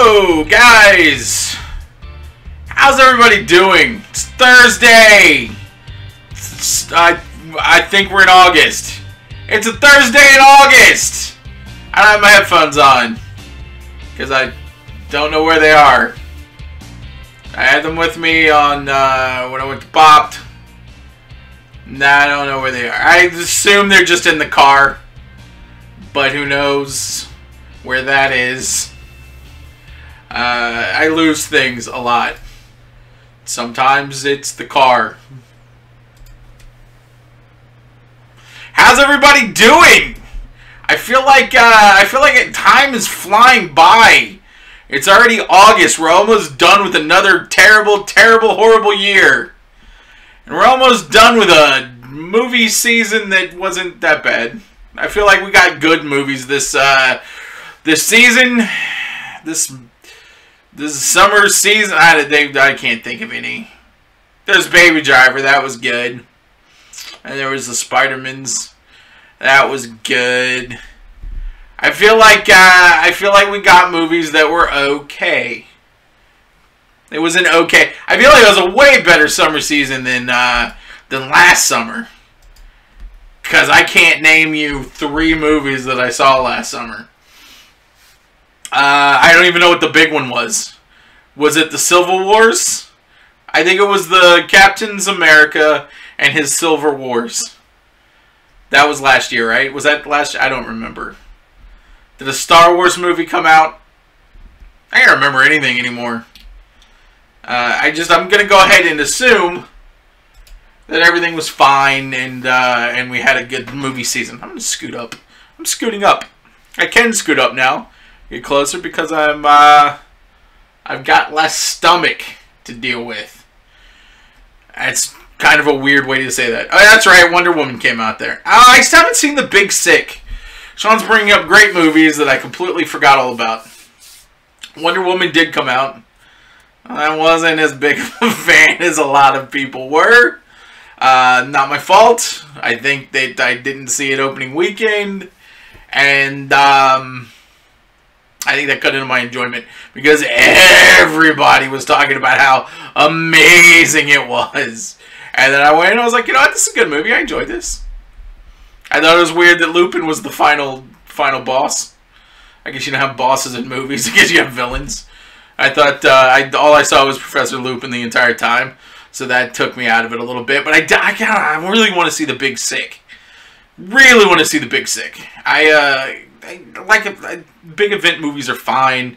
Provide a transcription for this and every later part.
Yo, guys! How's everybody doing? It's Thursday! I think we're in August. It's a Thursday in August! I don't have my headphones on. Because I don't know where they are. I had them with me on when I went to Popped. Nah, I don't know where they are. I assume they're just in the car. But who knows where that is. I lose things a lot. Sometimes it's the car. How's everybody doing? I feel like time is flying by. It's already August. We're almost done with another terrible, horrible year. And we're almost done with a movie season that wasn't that bad. I feel like we got good movies this season. This summer season, I can't think of any. There's Baby Driver, that was good. And there was the Spider-Mans, that was good. I feel like we got movies that were okay. It was an okay. I feel like it was a way better summer season than last summer. Because I can't name you 3 movies that I saw last summer. I don't even know what the big one was. Was it the Civil Wars? I think it was the Captain's America and his Civil Wars. That was last year, right? Was that last year? I don't remember. Did a Star Wars movie come out? I can't remember anything anymore. I'm going to go ahead and assume that everything was fine and we had a good movie season. I'm going to scoot up. I'm scooting up. I can scoot up now. Get closer because I've got less stomach to deal with. That's kind of a weird way to say that. Oh, that's right. Wonder Woman came out there. I still haven't seen The Big Sick. Sean's bringing up great movies that I completely forgot all about. Wonder Woman did come out. I wasn't as big of a fan as a lot of people were. Not my fault. I think that I didn't see it opening weekend. And I think that cut into my enjoyment because everybody was talking about how amazing it was. And then I went and I was like, you know what, this is a good movie. I enjoyed this. I thought it was weird that Lupin was the final boss. I guess you don't have bosses in movies. I guess you have villains. I thought all I saw was Professor Lupin the entire time. So that took me out of it a little bit. But I really want to see The Big Sick. Really want to see The Big Sick. I like big event movies are fine,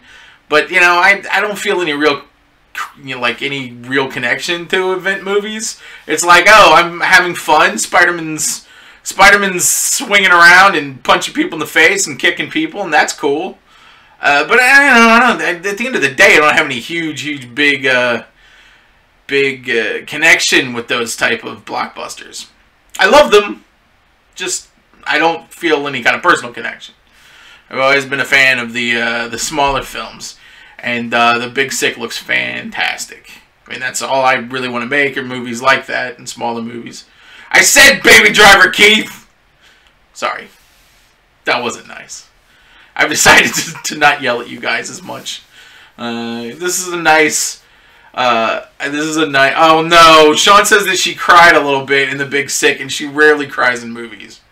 but you know I don't feel any real any real connection to event movies. It's like, oh, I'm having fun. Spider-Man's swinging around and punching people in the face and kicking people, and that's cool. But I don't know. At the end of the day, I don't have any huge big connection with those type of blockbusters. I love them, just I don't feel any kind of personal connection. I've always been a fan of the smaller films, and The Big Sick looks fantastic. I mean, that's all I really want to make, are movies like that, and smaller movies. I said Baby Driver, Keith! Sorry. That wasn't nice. I've decided to not yell at you guys as much. This is a nice... Oh no, Sean says that she cried a little bit in The Big Sick, and she rarely cries in movies.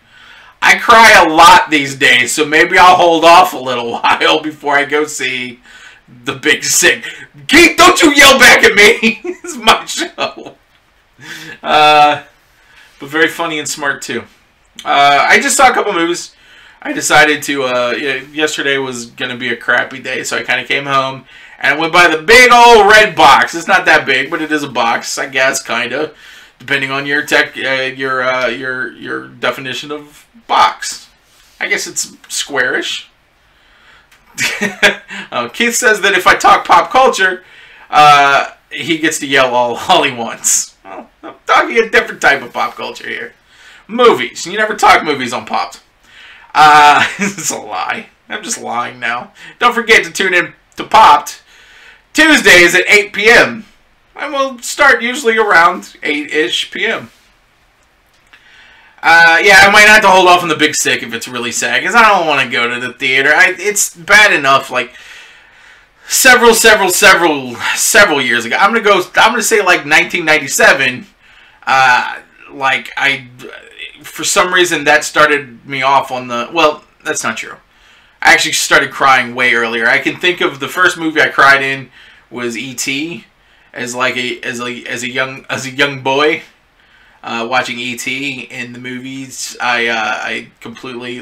I cry a lot these days, so maybe I'll hold off a little while before I go see The Big Sick. Keith, don't you yell back at me! It's my show. But very funny and smart, too. I just saw a couple movies. I decided to, yesterday was going to be a crappy day, so I kind of came home and I went by the big old red box. It's not that big, but it is a box, I guess, kind of, depending on your your definition of box. I guess it's squarish. Keith says that if I talk pop culture, he gets to yell all he wants. Well, I'm talking a different type of pop culture here. Movies. You never talk movies on Popped. It's a lie. I'm just lying now. Don't forget to tune in to Popped Tuesdays at 8 p.m. And we'll start usually around 8-ish p.m. Yeah, I might have to hold off on The Big Sick if it's really sad, because I don't want to go to the theater. It's bad enough, like, several years ago. I'm gonna say like 1997. Like for some reason that started me off on the. Well, that's not true. I actually started crying way earlier. I can think of the first movie I cried in was E.T. as a young boy. Watching E.T. in the movies, I completely